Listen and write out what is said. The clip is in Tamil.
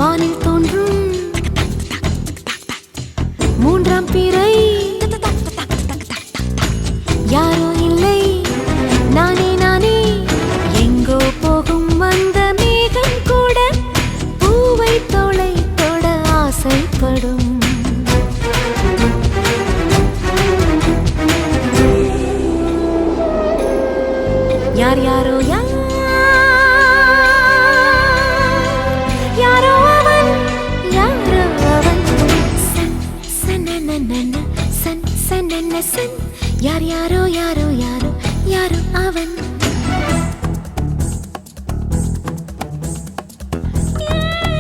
வானில் தோன்றும் மூன்றாம் பிறை யாரோ இல்லை நானே நானே எங்கோ போகும் அந்த மேகம் கூட பூவை தோளை தொட ஆசைப்படும் யார் யாரோ யாரோ அவன் யாரோ அவன் சன் சனனனன சன் சனன சன் யார் யாரோ யாரோ யாரோ யாரோ அவன்